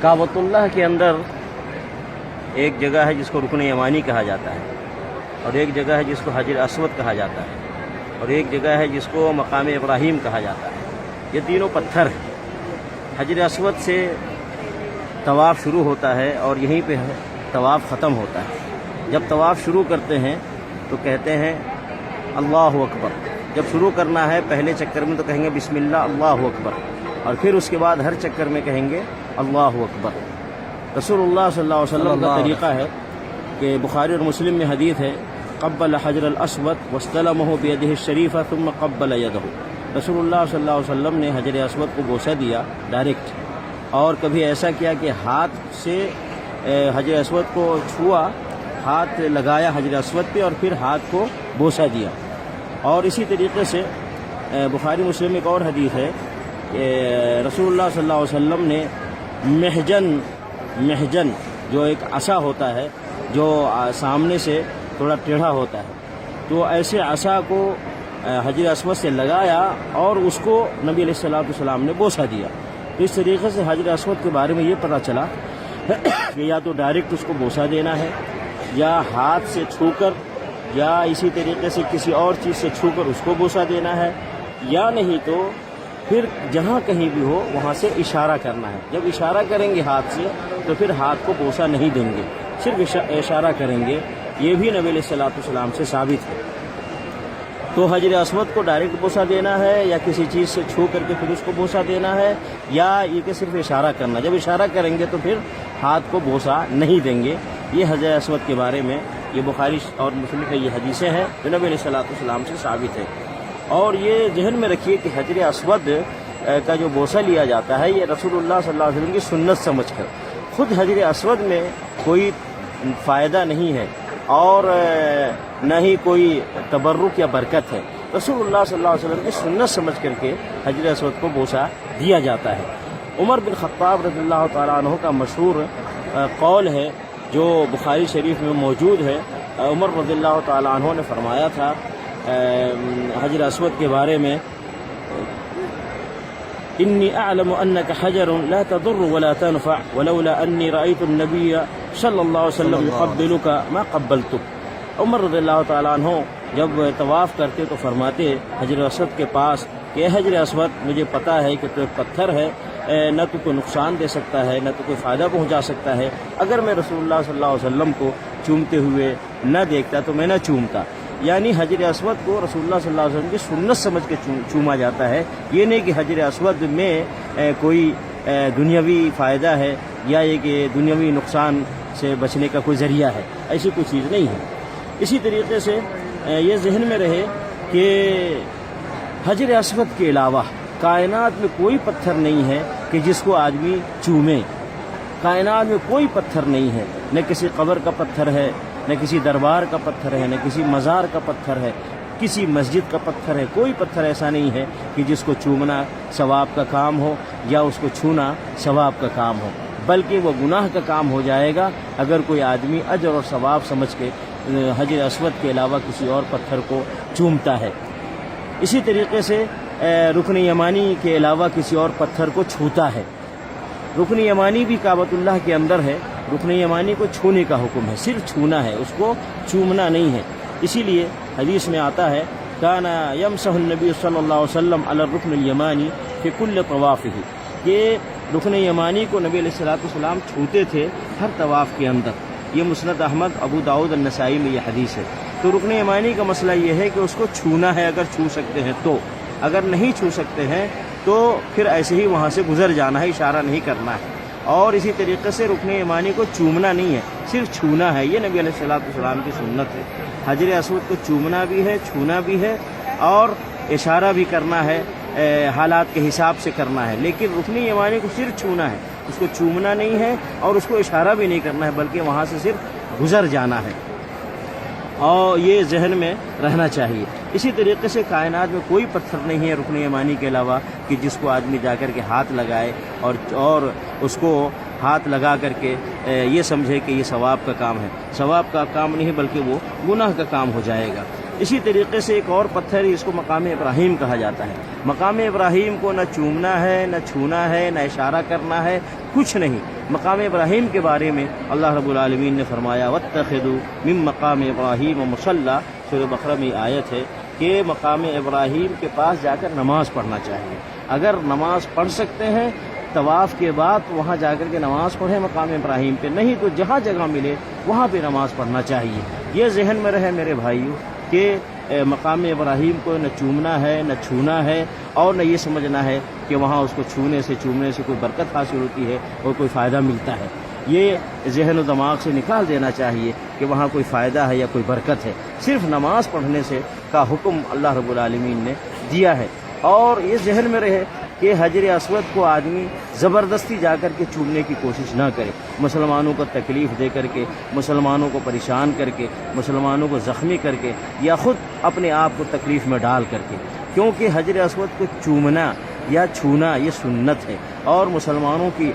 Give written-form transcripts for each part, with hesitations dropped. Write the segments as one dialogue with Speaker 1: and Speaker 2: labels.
Speaker 1: کعبۃ اللہ کے اندر ایک جگہ ہے جس کو رکن یمانی کہا جاتا ہے، اور ایک جگہ ہے جس کو حجر اسود کہا جاتا ہے، اور ایک جگہ ہے جس کو مقام ابراہیم کہا جاتا ہے۔ یہ تینوں پتھر ہیں۔ حجر اسود سے طواف شروع ہوتا ہے اور یہیں پہ طواف ختم ہوتا ہے۔ جب طواف شروع کرتے ہیں تو کہتے ہیں اللہ اکبر۔ جب شروع کرنا ہے پہلے چکر میں تو کہیں گے بسم اللہ اللہ اکبر، اور پھر اس کے بعد ہر چکر میں کہیں گے اللہ اکبر۔ رسول اللہ صلی اللہ علیہ وسلم کا طریقہ ہے کہ بخاری اور مسلم میں حدیث ہے قبل حجر الاسود واستلمه بيده الشریفہ ثم قبل یدہ۔ رسول اللہ صلی اللہ علیہ وسلم نے حجر اسود کو بوسہ دیا ڈائریکٹ، اور کبھی ایسا کیا کہ ہاتھ سے حجر اسود کو چھوا، ہاتھ لگایا حجر اسود پہ اور پھر ہاتھ کو بوسہ دیا۔ اور اسی طریقے سے بخاری مسلم میں ایک اور حدیث ہے کہ رسول اللہ صلی اللہ علیہ وسلم نے محجن جو ایک عصا ہوتا ہے جو سامنے سے تھوڑا ٹیڑھا ہوتا ہے، تو ایسے عصا کو حجر اسود سے لگایا اور اس کو نبی علیہ السلام نے بوسہ دیا۔ تو اس طریقے سے حجر اسود کے بارے میں یہ پتہ چلا کہ یا تو ڈائریکٹ اس کو بوسہ دینا ہے، یا ہاتھ سے چھو کر، یا اسی طریقے سے کسی اور چیز سے چھو کر اس کو بوسہ دینا ہے، یا نہیں تو پھر جہاں کہیں بھی ہو وہاں سے اشارہ کرنا ہے۔ جب اشارہ کریں گے ہاتھ سے تو پھر ہاتھ کو بوسہ نہیں دیں گے، صرف اشارہ کریں گے۔ یہ بھی نبی علیہ السلام سے ثابت ہے۔ تو حجر اسود کو ڈائریکٹ بوسہ دینا ہے، یا کسی چیز سے چھو کر کے پھر اس کو بوسہ دینا ہے، یا یہ کہ صرف اشارہ کرنا۔ جب اشارہ کریں گے تو پھر ہاتھ کو بوسہ نہیں دیں گے۔ یہ حجر اسود کے بارے میں یہ بخاری اور مسلم کی یہ حدیثیں ہیں جو نبی علیہ السلام سے ثابت ہے۔ اور یہ ذہن میں رکھیے کہ حجر اسود کا جو بوسہ لیا جاتا ہے یہ رسول اللہ صلی اللہ علیہ وسلم کی سنت سمجھ کر، خود حجر اسود میں کوئی فائدہ نہیں ہے اور نہ ہی کوئی تبرک یا برکت ہے۔ رسول اللہ صلی اللہ علیہ وسلم کی سنت سمجھ کر کے حجر اسود کو بوسہ دیا جاتا ہے۔ عمر بن خطاب رضی اللہ تعالیٰ عنہ کا مشہور قول ہے جو بخاری شریف میں موجود ہے۔ عمر رضی اللہ تعالیٰ عنہ نے فرمایا تھا حجر اسود کے بارے میں انی اعلم انک حجر لا تضر ولا تنفع ولولا انی رأیت النبی صلی اللہ علیہ وسلم یقبلک ما قبلتک۔ عمر رضی اللہ تعالیٰ عنہ جب طواف کرتے تو فرماتے حجر اسود کے پاس کہ حجر اسود مجھے پتہ ہے کہ تو ایک پتھر ہے، نہ تو کوئی نقصان دے سکتا ہے نہ تو کوئی فائدہ پہنچا سکتا ہے، اگر میں رسول اللہ صلی اللہ علیہ وسلم کو چومتے ہوئے نہ دیکھتا تو میں نہ چومتا۔ یعنی حجر اسود کو رسول اللہ صلی اللہ علیہ وسلم کی سنت سمجھ کے چوما جاتا ہے، یہ نہیں کہ حجر اسود میں کوئی دنیاوی فائدہ ہے یا یہ کہ دنیاوی نقصان سے بچنے کا کوئی ذریعہ ہے، ایسی کوئی چیز نہیں ہے۔ اسی طریقے سے یہ ذہن میں رہے کہ حجر اسود کے علاوہ کائنات میں کوئی پتھر نہیں ہے کہ جس کو آدمی چومے۔ کائنات میں کوئی پتھر نہیں ہے، نہ کسی قبر کا پتھر ہے، نہ کسی دربار کا پتھر ہے، نہ کسی مزار کا پتھر ہے، کسی مسجد کا پتھر ہے۔ کوئی پتھر ایسا نہیں ہے کہ جس کو چومنا ثواب کا کام ہو یا اس کو چھونا ثواب کا کام ہو، بلکہ وہ گناہ کا کام ہو جائے گا اگر کوئی آدمی اجر اور ثواب سمجھ کے حجر اسود کے علاوہ کسی اور پتھر کو چومتا ہے۔ اسی طریقے سے رکن یمانی کے علاوہ کسی اور پتھر کو چھوتا ہے۔ رکن یمانی بھی کعبۃ اللہ کے اندر ہے، رکن یمانی کو چھونے کا حکم ہے، صرف چھونا ہے، اس کو چومنا نہیں ہے۔ اسی لیے حدیث میں آتا ہے کان یمسح النبی صلی اللہ علیہ وسلم علی الرکن الیمانی فی کل طوافہ، کہ رکن یمانی کو نبی علیہ السلام چھوتے تھے ہر طواف کے اندر۔ یہ مسند احمد، ابو داؤد، النسائی میں یہ حدیث ہے۔ تو رکن یمانی کا مسئلہ یہ ہے کہ اس کو چھونا ہے، اگر چھو سکتے ہیں تو، اگر نہیں چھو سکتے ہیں تو پھر ایسے ہی وہاں سے گزر جانا ہے، اشارہ نہیں کرنا ہے۔ اور اسی طریقے سے رکن یمانی کو چومنا نہیں ہے، صرف چھونا ہے۔ یہ نبی علیہ السلام کی سنت ہے۔ حجر اسود کو چومنا بھی ہے، چھونا بھی ہے، اور اشارہ بھی کرنا ہے، حالات کے حساب سے کرنا ہے۔ لیکن رکن یمانی کو صرف چھونا ہے، اس کو چومنا نہیں ہے اور اس کو اشارہ بھی نہیں کرنا ہے، بلکہ وہاں سے صرف گزر جانا ہے، اور یہ ذہن میں رہنا چاہیے۔ اسی طریقے سے کائنات میں کوئی پتھر نہیں ہے رکن یمانی کے علاوہ کہ جس کو آدمی جا کر کے ہاتھ لگائے اور اس کو ہاتھ لگا کر کے یہ سمجھے کہ یہ ثواب کا کام ہے۔ ثواب کا کام نہیں بلکہ وہ گناہ کا کام ہو جائے گا۔ اسی طریقے سے ایک اور پتھر ہے، اس کو مقام ابراہیم کہا جاتا ہے۔ مقام ابراہیم کو نہ چومنا ہے، نہ چھونا ہے، نہ اشارہ کرنا ہے، کچھ نہیں۔ مقام ابراہیم کے بارے میں اللہ رب العالمین نے فرمایا واتخذوا من مقام ابراہیم مصلی، سورہ بقرہ میں آیت ہے کہ مقام ابراہیم کے پاس جا کر نماز پڑھنا چاہیے۔ اگر نماز پڑھ سکتے ہیں طواف کے بعد وہاں جا کر کے نماز پڑھیں مقام ابراہیم پہ، نہیں تو جہاں جگہ ملے وہاں پہ نماز پڑھنا چاہیے۔ یہ ذہن میں رہے میرے بھائیوں کہ مقام ابراہیم کو نہ چومنا ہے، نہ چھونا ہے، اور نہ یہ سمجھنا ہے کہ وہاں اس کو چھونے سے کوئی برکت حاصل ہوتی ہے اور کوئی فائدہ ملتا ہے۔ یہ ذہن و دماغ سے نکال دینا چاہیے کہ وہاں کوئی فائدہ ہے یا کوئی برکت ہے۔ صرف نماز پڑھنے سے کا حکم اللہ رب العالمین نے دیا ہے۔ اور یہ ذہن میں رہے کہ حجر اسود کو آدمی زبردستی جا کر کے چومنے کی کوشش نہ کرے، مسلمانوں کو تکلیف دے کر کے، مسلمانوں کو پریشان کر کے، مسلمانوں کو زخمی کر کے، یا خود اپنے آپ کو تکلیف میں ڈال کر کے، کیونکہ حجر اسود کو چومنا یا چھونا یہ سنت ہے، اور مسلمانوں کی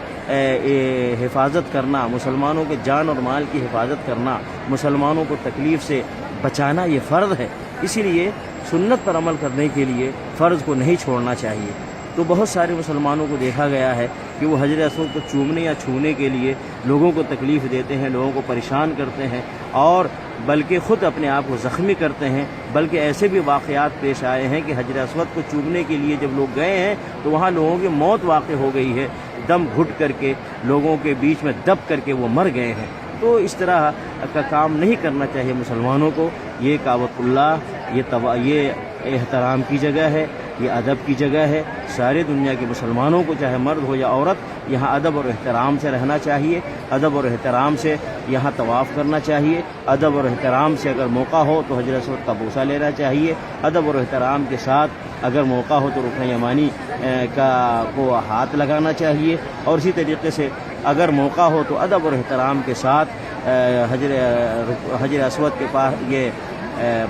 Speaker 1: حفاظت کرنا، مسلمانوں کے جان اور مال کی حفاظت کرنا، مسلمانوں کو تکلیف سے بچانا یہ فرض ہے۔ اسی لیے سنت پر عمل کرنے کے لیے فرض کو نہیں چھوڑنا چاہیے۔ تو بہت سارے مسلمانوں کو دیکھا گیا ہے کہ وہ حجر اسود کو چومنے یا چھونے کے لیے لوگوں کو تکلیف دیتے ہیں، لوگوں کو پریشان کرتے ہیں، اور بلکہ خود اپنے آپ کو زخمی کرتے ہیں۔ بلکہ ایسے بھی واقعات پیش آئے ہیں کہ حجر اسود کو چومنے کے لیے جب لوگ گئے ہیں تو وہاں لوگوں کی موت واقع ہو گئی ہے، دم گھٹ کر کے، لوگوں کے بیچ میں دب کر کے وہ مر گئے ہیں۔ تو اس طرح کا کام نہیں کرنا چاہیے مسلمانوں کو۔ یہ کعبۃ اللہ یہ احترام کی جگہ ہے، یہ ادب کی جگہ ہے۔ سارے دنیا کے مسلمانوں کو چاہے مرد ہو یا عورت یہاں ادب اور احترام سے رہنا چاہیے، ادب اور احترام سے یہاں طواف کرنا چاہیے، ادب اور احترام سے اگر موقع ہو تو حجر اسود کا بوسہ لینا چاہیے، ادب اور احترام کے ساتھ اگر موقع ہو تو رکن یمانی کو ہاتھ لگانا چاہیے، اور اسی طریقے سے اگر موقع ہو تو ادب اور احترام کے ساتھ حجر اسود کے پاس یہ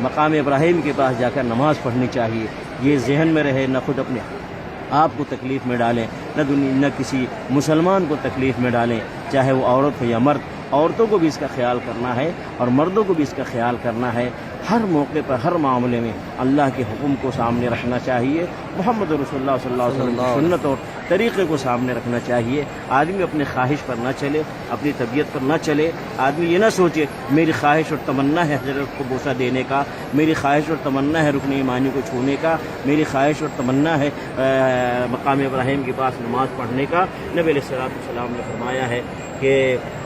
Speaker 1: مقام ابراہیم کے پاس جا کر نماز پڑھنی چاہیے۔ یہ ذہن میں رہے، نہ خود اپنے آپ کو تکلیف میں ڈالیں، نہ کسی مسلمان کو تکلیف میں ڈالیں، چاہے وہ عورت ہو یا مرد۔ عورتوں کو بھی اس کا خیال کرنا ہے اور مردوں کو بھی اس کا خیال کرنا ہے۔ ہر موقع پر، ہر معاملے میں اللہ کے حکم کو سامنے رکھنا چاہیے، محمد رسول اللہ صلی اللہ علیہ وسلم کی سنت اور طریقے کو سامنے رکھنا چاہیے۔ آدمی اپنے خواہش پر نہ چلے، اپنی طبیعت پر نہ چلے۔ آدمی یہ نہ سوچے میری خواہش اور تمنا ہے حضرت کو بوسہ دینے کا، میری خواہش اور تمنا ہے رکن یمانی کو چھونے کا، میری خواہش اور تمنا ہے مقام ابراہیم کے پاس نماز پڑھنے کا۔ نبی علیہ الصلوۃ والسلام نے فرمایا ہے کہ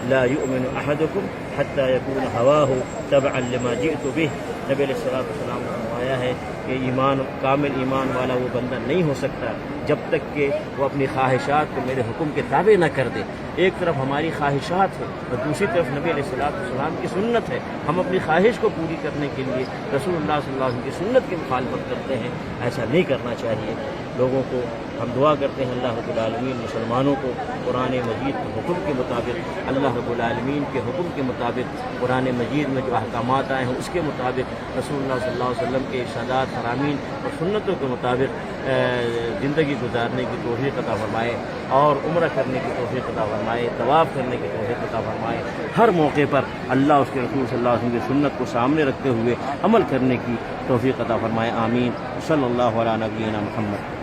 Speaker 1: لا یؤمن احدکم حتی یکون ہواہ تبعا لما جئت بہ۔ نبی علیہ الصلوۃ والسلام نے فرمایا ہے کہ کامل ایمان والا وہ بندہ نہیں ہو سکتا جب تک کہ وہ اپنی خواہشات کو میرے حکم کے تابع نہ کر دے۔ ایک طرف ہماری خواہشات ہے اور دوسری طرف نبی علیہ الصلوۃ والسلام کی سنت ہے۔ ہم اپنی خواہش کو پوری کرنے کے لیے رسول اللہ صلی اللہ علیہ وسلم کی سنت کی مخالفت کرتے ہیں، ایسا نہیں کرنا چاہیے۔ لوگوں کو ہم دعا کرتے ہیں اللہ رب العالمین مسلمانوں کو قرآن مجید کے حکم کے مطابق، اللہ رب العالمین کے حکم کے مطابق، قرآن مجید میں جو احکامات آئے ہیں اس کے مطابق، رسول اللہ صلی اللہ علیہ وسلم کے ارشادات، فرامین اور سنتوں کے مطابق زندگی گزارنے کی توفیق عطا فرمائے، اور عمرہ کرنے کی توفیق عطا فرمائے، طواف کرنے کی توفیق عطا فرمائے۔ ہر موقع پر اللہ اس کے رسول صلی اللہ علیہ وسلم کی سنت کو سامنے رکھتے ہوئے عمل کرنے کی توفیق عطا فرمائے۔ آمین۔ صلی اللہ علیہ نبینا محمد۔